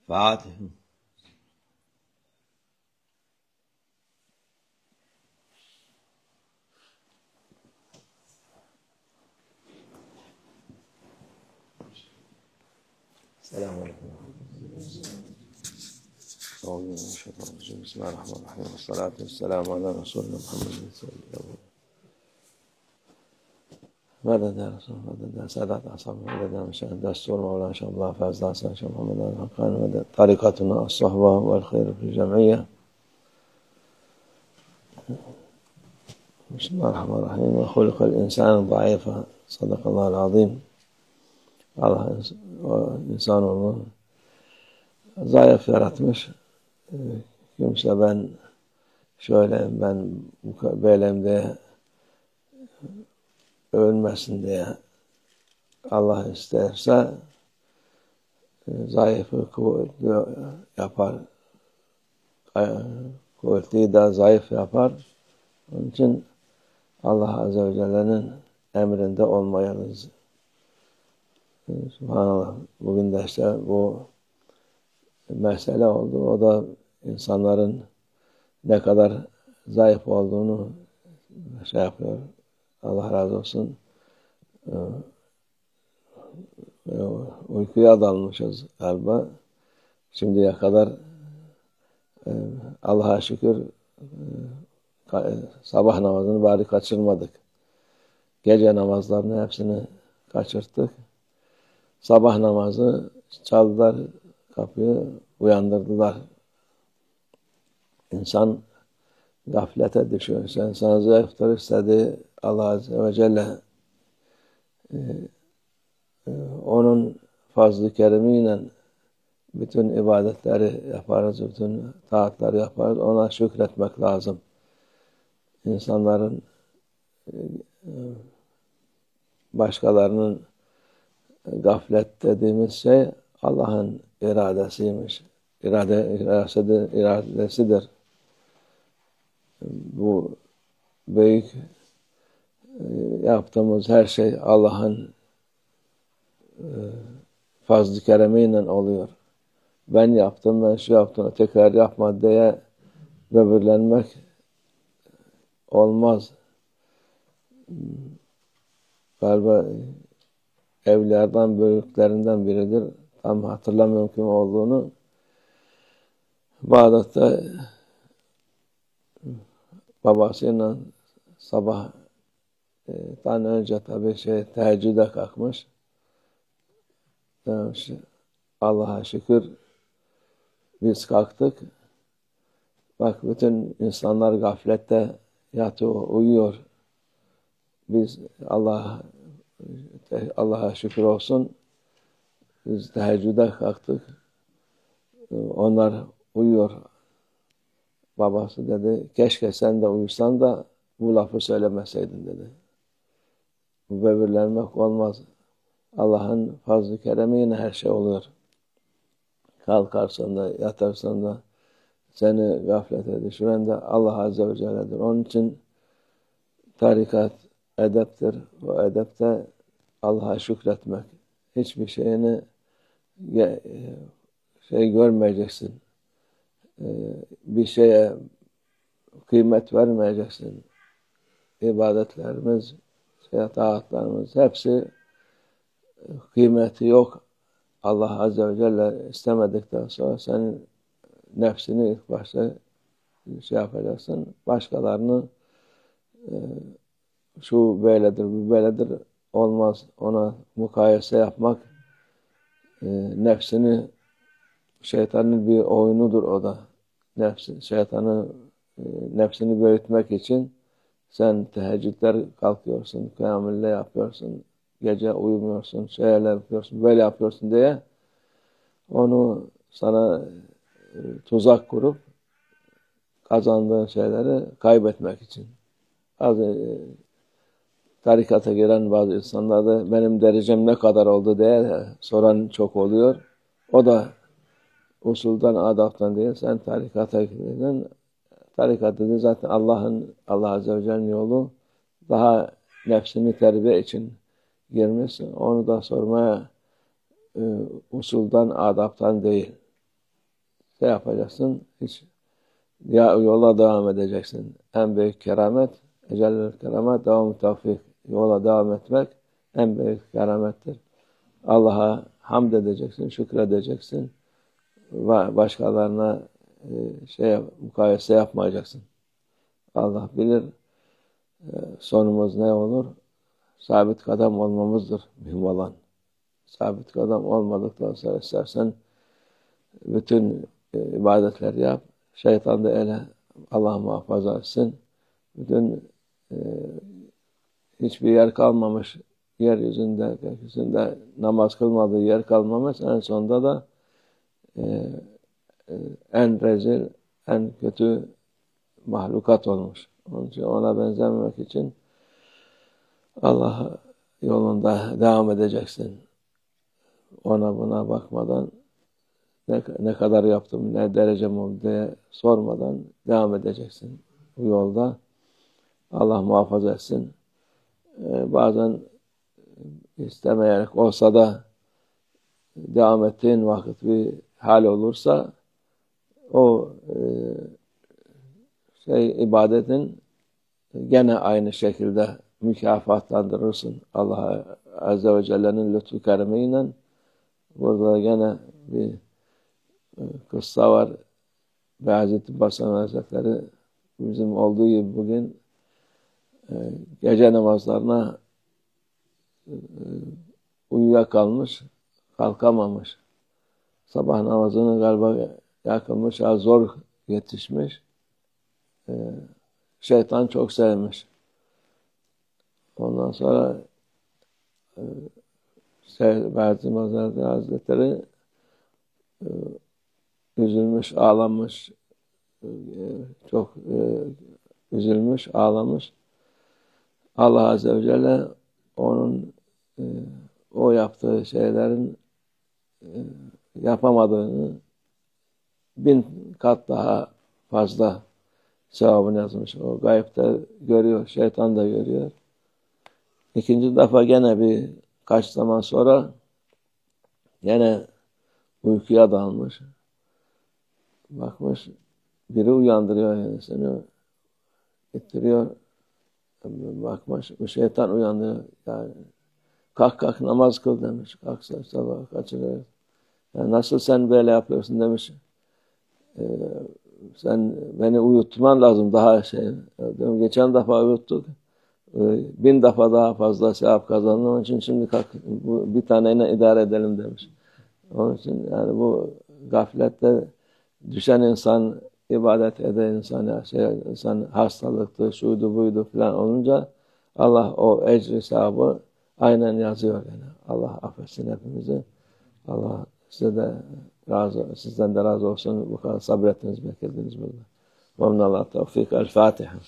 Fatih. Selamünaleyküm. Euzubillahimineşşeytanirracim. Bismillahirrahmanirrahim. Vessalatu vesselamu ala Resulina Muhammedin sallallahu aleyhi ve sellem. Meded ya Resulallah, meded ya Sadat Ashabı, meded ya Müşahid, Destur Mevlana Şallah, Fezda Hasan Şah Muhammed al-Hakkani, meded tarikatuna as-sahba vel khayr fil cem'iyye. Bismillahirrahmanirrahim. Ve hulikal insanu zayıfa. Sadakallahu azim. Allah insanoğlu zayıf yaratmış. Kimse ben şöyle, ben belimde ölmesin diye Allah isterse zayıfı kuvvetli yapar. Kuvvetliyi de zayıf yapar. Onun için Allah Azze ve Celle'nin emrinde olmayalıyız. Subhanallah. Bugün de işte bu mesele oldu. O da insanların ne kadar zayıf olduğunu şey yapıyor. Allah razı olsun. Uykuya dalmışız galiba. Şimdiye kadar Allah'a şükür sabah namazını bari kaçırmadık. Gece namazlarını hepsini kaçırttık. Sabah namazı çaldılar kapıyı, uyandırdılar. İnsan gaflete düşüyor. İnsan zayıftır istediği Allah Azze ve Celle onun fazl-ı keremiyle bütün ibadetleri yaparız, bütün taatları yaparız. Ona şükretmek lazım. İnsanların başkalarının gaflet dediğimiz şey Allah'ın iradesiymiş. İradesidir. Bu büyük yaptığımız her şey Allah'ın fazl-ı keremiyle oluyor. Ben yaptım, ben şu yaptım, tekrar yapma diye böbürlenmek olmaz. Galiba evlilerden, büyüklerinden biridir. Tam hatırlamıyorum kim olduğunu. Bağdat'ta babasıyla sabahtan önce tabii teheccüde kalkmış. Demiş, Allah'a şükür biz kalktık. Bak bütün insanlar gaflette yatıyor, uyuyor. Biz Allah'a şükür olsun. Biz teheccüde kalktık. Onlar uyuyor. Babası dedi, keşke sen de uyusan da bu lafı söylemeseydin dedi. Bu böbürlenmek olmaz. Allah'ın fazl-ı keremiyle her şey oluyor. Kalkarsan da, yatarsan da, seni gaflete düşüren de Allah Azze ve Celle'dir. Onun için tarikat edeptir. O edepte Allah'a şükretmek. Hiçbir şeyini görmeyeceksin. Bir şeye kıymet vermeyeceksin. İbadetlerimiz, taatlarımız hepsi kıymeti yok. Allah Azze ve Celle istemedikten sonra senin nefsini ilk başta yapacaksın. Başkalarını şu böyledir, bu böyledir olmaz. Ona mukayese yapmak nefsini, şeytanın bir oyunudur o da. Nefsini büyütmek için sen teheccüdler kalkıyorsun, kıyamülle yapıyorsun, gece uyumuyorsun, şeyler yapıyorsun, böyle yapıyorsun diye onu sana tuzak kurup kazandığın şeyleri kaybetmek için. Tarikata giren bazı insanlar da benim derecem ne kadar oldu diye soran çok oluyor. O da usuldan, adaptan değil. Sen tarikata girdin. Tarikat dedi zaten Allah Azze ve Celle'nin yolu, daha nefsini terbiye için girmişsin. Onu da sormaya usuldan, adaptan değil. şey yapacaksın, hiç ya yola devam edeceksin. En büyük keramet, ecellül keramet, devam-ı tevfik. Yola devam etmek en büyük keramettir. Allah'a hamd edeceksin, şükredeceksin. Ve başkalarına mukayese yapmayacaksın. Allah bilir sonumuz ne olur. Sabit kadem olmamızdır mühim olan. Sabit kadem olmadıktan sonra istersen bütün ibadetleri yap. Şeytan da öyle, Allah muhafaza etsin. Bütün hiçbir yer kalmamış. Yeryüzünde, gökyüzünde namaz kılmadığı yer kalmamış. En sonunda da en rezil, en kötü mahlukat olmuş. Onun için ona benzememek için Allah yolunda devam edeceksin. Ona buna bakmadan ne kadar yaptım, ne derecem oldu diye sormadan devam edeceksin bu yolda. Allah muhafaza etsin. Bazen istemeyerek olsa da devam ettiğin vakit bir hal olursa o ibadetin gene aynı şekilde mükafatlandırırsın. Allah Azze ve Celle'nin lütfu keremiyle. Burada gene bir kıssa var. Hazreti Basan Hazretleri bizim olduğu gibi bugün gece namazlarına uyuyakalmış, kalkamamış. Sabah namazını galiba yakılmış, zor yetişmiş. Şeytan çok sevmiş. Ondan sonra Hazreti Hazretleri üzülmüş, ağlamış, çok üzülmüş, ağlamış. Allah Azze ve Celle onun o yaptığı şeylerin yapamadığını 1000 kat daha fazla sevabını yazmış. O gayipte görüyor, şeytan da görüyor. İkinci defa gene birkaç zaman sonra gene uykuya dalmış. Bakmış, biri uyandırıyor kendisini, ittiriyor. Bakmış, bu şeytan uyandırıyor. Yani, kalk namaz kıl demiş. Kalk sabah kaçırıyor. Yani nasıl sen böyle yapıyorsun demiş. Sen beni uyutman lazım daha geçen defa uyuttuk. 1000 defa daha fazla sevap kazandım. Onun için şimdi kalk, bir taneyle idare edelim demiş. Onun için yani bu gaflette düşen insan, ibadet eden insan hastalıktı, şuydu buydu falan olunca Allah o ecri sevabı aynen yazıyor yani. Allah affetsin hepimizi. Allah sizden de razı olsun. Bu kadar sabrettiniz, beklediniz burada. Ve minallah tevfik. El Fatiha.